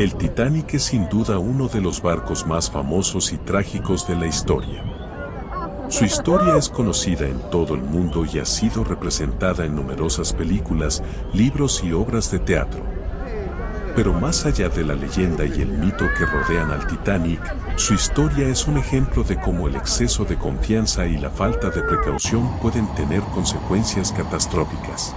El Titanic es sin duda uno de los barcos más famosos y trágicos de la historia. Su historia es conocida en todo el mundo y ha sido representada en numerosas películas, libros y obras de teatro. Pero más allá de la leyenda y el mito que rodean al Titanic, su historia es un ejemplo de cómo el exceso de confianza y la falta de precaución pueden tener consecuencias catastróficas.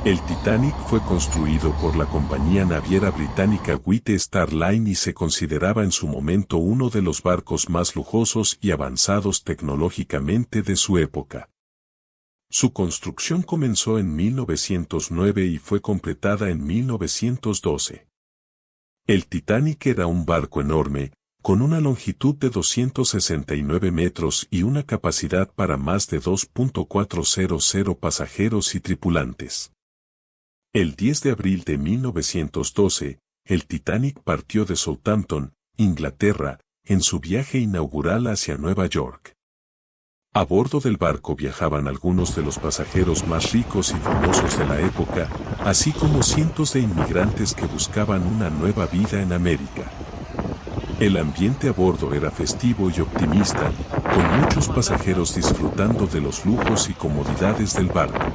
El Titanic fue construido por la compañía naviera británica White Star Line y se consideraba en su momento uno de los barcos más lujosos y avanzados tecnológicamente de su época. Su construcción comenzó en 1909 y fue completada en 1912. El Titanic era un barco enorme, con una longitud de 269 metros y una capacidad para más de 2.400 pasajeros y tripulantes. El 10 de abril de 1912, el Titanic partió de Southampton, Inglaterra, en su viaje inaugural hacia Nueva York. A bordo del barco viajaban algunos de los pasajeros más ricos y famosos de la época, así como cientos de inmigrantes que buscaban una nueva vida en América. El ambiente a bordo era festivo y optimista, con muchos pasajeros disfrutando de los lujos y comodidades del barco.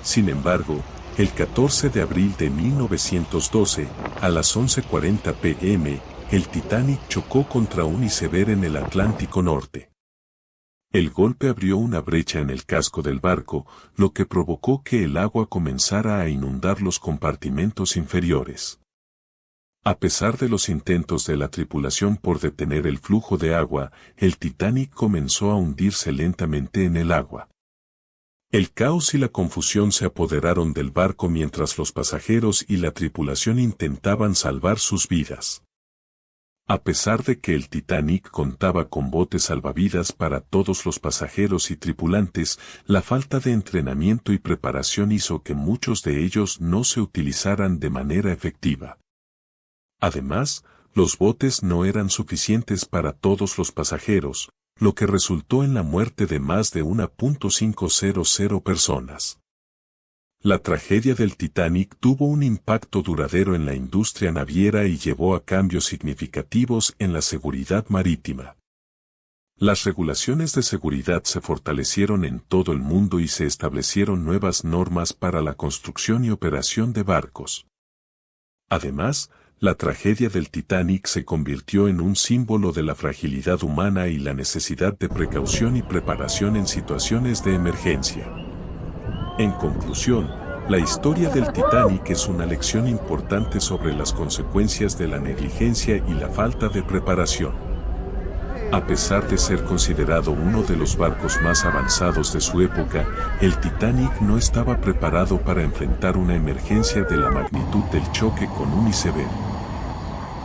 Sin embargo, el 14 de abril de 1912, a las 11:40 p.m., el Titanic chocó contra un iceberg en el Atlántico Norte. El golpe abrió una brecha en el casco del barco, lo que provocó que el agua comenzara a inundar los compartimentos inferiores. A pesar de los intentos de la tripulación por detener el flujo de agua, el Titanic comenzó a hundirse lentamente en el agua. El caos y la confusión se apoderaron del barco mientras los pasajeros y la tripulación intentaban salvar sus vidas. A pesar de que el Titanic contaba con botes salvavidas para todos los pasajeros y tripulantes, la falta de entrenamiento y preparación hizo que muchos de ellos no se utilizaran de manera efectiva. Además, los botes no eran suficientes para todos los pasajeros, lo que resultó en la muerte de más de 1.500 personas. La tragedia del Titanic tuvo un impacto duradero en la industria naviera y llevó a cambios significativos en la seguridad marítima. Las regulaciones de seguridad se fortalecieron en todo el mundo y se establecieron nuevas normas para la construcción y operación de barcos. Además, la tragedia del Titanic se convirtió en un símbolo de la fragilidad humana y la necesidad de precaución y preparación en situaciones de emergencia. En conclusión, la historia del Titanic es una lección importante sobre las consecuencias de la negligencia y la falta de preparación. A pesar de ser considerado uno de los barcos más avanzados de su época, el Titanic no estaba preparado para enfrentar una emergencia de la magnitud del choque con un iceberg.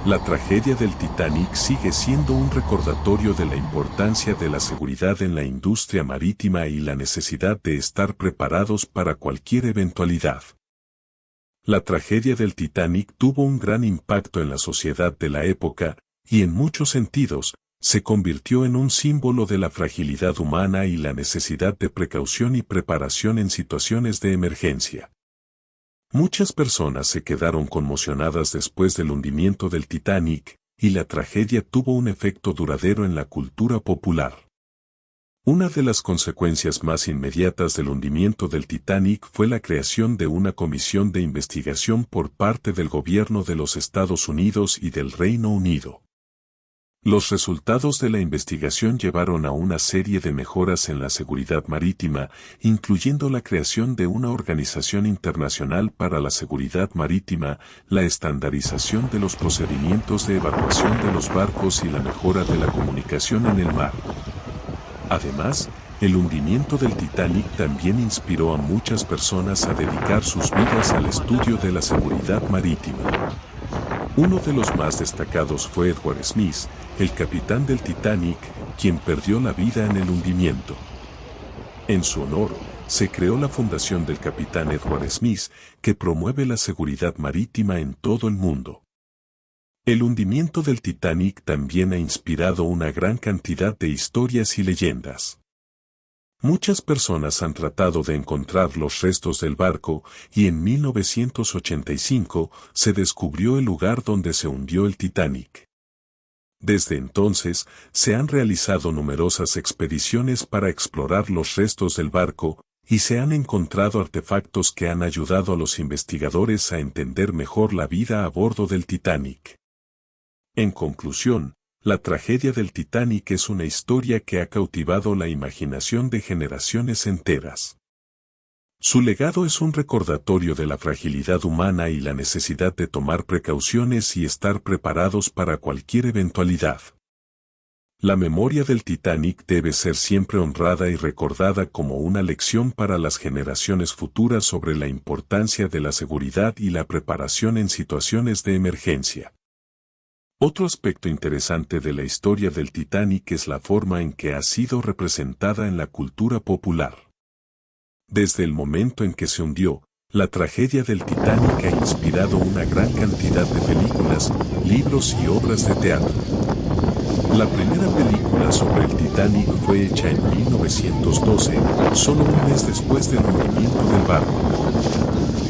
La tragedia del Titanic sigue siendo un recordatorio de la importancia de la seguridad en la industria marítima y la necesidad de estar preparados para cualquier eventualidad. La tragedia del Titanic tuvo un gran impacto en la sociedad de la época, y en muchos sentidos, se convirtió en un símbolo de la fragilidad humana y la necesidad de precaución y preparación en situaciones de emergencia. Muchas personas se quedaron conmocionadas después del hundimiento del Titanic, y la tragedia tuvo un efecto duradero en la cultura popular. Una de las consecuencias más inmediatas del hundimiento del Titanic fue la creación de una comisión de investigación por parte del gobierno de los Estados Unidos y del Reino Unido. Los resultados de la investigación llevaron a una serie de mejoras en la seguridad marítima, incluyendo la creación de una organización internacional para la seguridad marítima, la estandarización de los procedimientos de evacuación de los barcos y la mejora de la comunicación en el mar. Además, el hundimiento del Titanic también inspiró a muchas personas a dedicar sus vidas al estudio de la seguridad marítima. Uno de los más destacados fue Edward Smith, el capitán del Titanic, quien perdió la vida en el hundimiento. En su honor, se creó la Fundación del Capitán Edward Smith, que promueve la seguridad marítima en todo el mundo. El hundimiento del Titanic también ha inspirado una gran cantidad de historias y leyendas. Muchas personas han tratado de encontrar los restos del barco y en 1985 se descubrió el lugar donde se hundió el Titanic. Desde entonces, se han realizado numerosas expediciones para explorar los restos del barco y se han encontrado artefactos que han ayudado a los investigadores a entender mejor la vida a bordo del Titanic. En conclusión, la tragedia del Titanic es una historia que ha cautivado la imaginación de generaciones enteras. Su legado es un recordatorio de la fragilidad humana y la necesidad de tomar precauciones y estar preparados para cualquier eventualidad. La memoria del Titanic debe ser siempre honrada y recordada como una lección para las generaciones futuras sobre la importancia de la seguridad y la preparación en situaciones de emergencia. Otro aspecto interesante de la historia del Titanic es la forma en que ha sido representada en la cultura popular. Desde el momento en que se hundió, la tragedia del Titanic ha inspirado una gran cantidad de películas, libros y obras de teatro. La primera película sobre el Titanic fue hecha en 1912, solo un mes después del hundimiento del barco.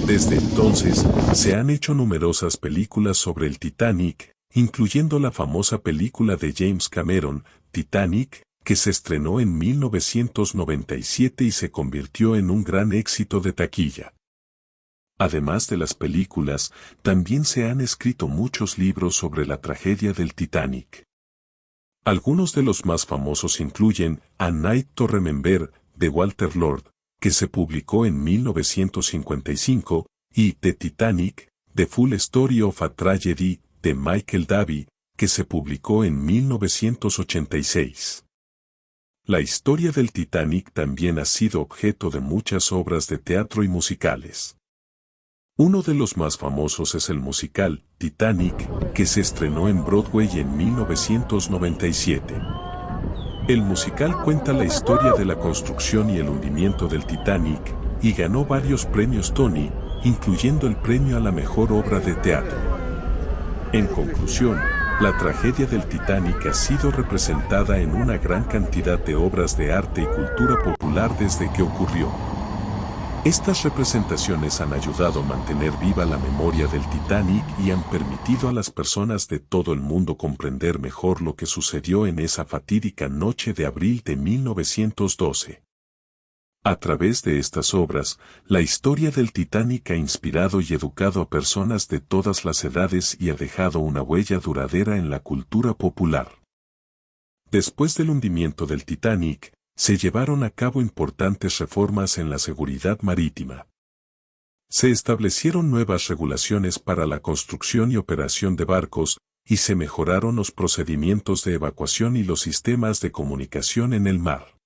Desde entonces, se han hecho numerosas películas sobre el Titanic, incluyendo la famosa película de James Cameron, Titanic, que se estrenó en 1997 y se convirtió en un gran éxito de taquilla. Además de las películas, también se han escrito muchos libros sobre la tragedia del Titanic. Algunos de los más famosos incluyen A Night to Remember, de Walter Lord, que se publicó en 1955, y The Titanic, The Full Story of a Tragedy, de Michael Davi, que se publicó en 1986. La historia del Titanic también ha sido objeto de muchas obras de teatro y musicales. Uno de los más famosos es el musical Titanic, que se estrenó en Broadway en 1997. El musical cuenta la historia de la construcción y el hundimiento del Titanic, y ganó varios premios Tony, incluyendo el premio a la mejor obra de teatro. En conclusión, la tragedia del Titanic ha sido representada en una gran cantidad de obras de arte y cultura popular desde que ocurrió. Estas representaciones han ayudado a mantener viva la memoria del Titanic y han permitido a las personas de todo el mundo comprender mejor lo que sucedió en esa fatídica noche de abril de 1912. A través de estas obras, la historia del Titanic ha inspirado y educado a personas de todas las edades y ha dejado una huella duradera en la cultura popular. Después del hundimiento del Titanic, se llevaron a cabo importantes reformas en la seguridad marítima. Se establecieron nuevas regulaciones para la construcción y operación de barcos, y se mejoraron los procedimientos de evacuación y los sistemas de comunicación en el mar.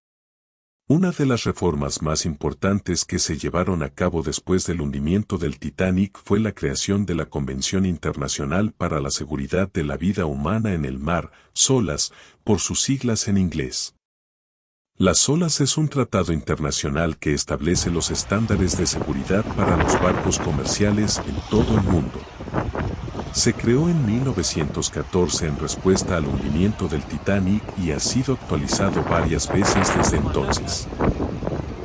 Una de las reformas más importantes que se llevaron a cabo después del hundimiento del Titanic fue la creación de la Convención Internacional para la Seguridad de la Vida Humana en el Mar, SOLAS, por sus siglas en inglés. Las SOLAS es un tratado internacional que establece los estándares de seguridad para los barcos comerciales en todo el mundo. Se creó en 1914 en respuesta al hundimiento del Titanic y ha sido actualizado varias veces desde entonces.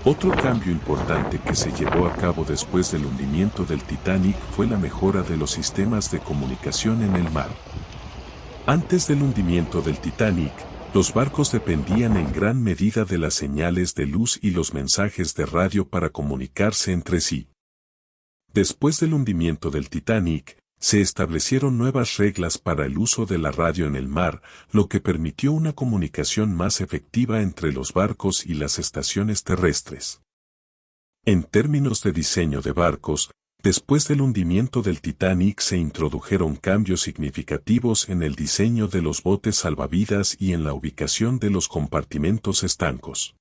Otro cambio importante que se llevó a cabo después del hundimiento del Titanic fue la mejora de los sistemas de comunicación en el mar. Antes del hundimiento del Titanic, los barcos dependían en gran medida de las señales de luz y los mensajes de radio para comunicarse entre sí. Después del hundimiento del Titanic, se establecieron nuevas reglas para el uso de la radio en el mar, lo que permitió una comunicación más efectiva entre los barcos y las estaciones terrestres. En términos de diseño de barcos, después del hundimiento del Titanic se introdujeron cambios significativos en el diseño de los botes salvavidas y en la ubicación de los compartimentos estancos.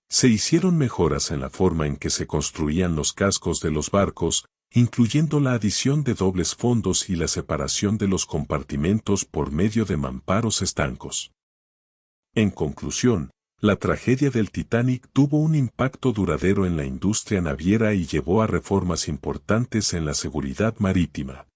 Se hicieron mejoras en la forma en que se construían los cascos de los barcos, incluyendo la adición de dobles fondos y la separación de los compartimentos por medio de mamparos estancos. En conclusión, la tragedia del Titanic tuvo un impacto duradero en la industria naviera y llevó a reformas importantes en la seguridad marítima.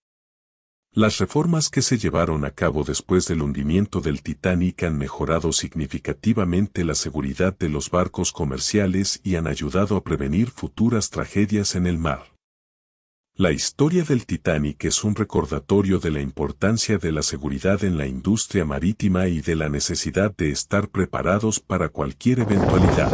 Las reformas que se llevaron a cabo después del hundimiento del Titanic han mejorado significativamente la seguridad de los barcos comerciales y han ayudado a prevenir futuras tragedias en el mar. La historia del Titanic es un recordatorio de la importancia de la seguridad en la industria marítima y de la necesidad de estar preparados para cualquier eventualidad.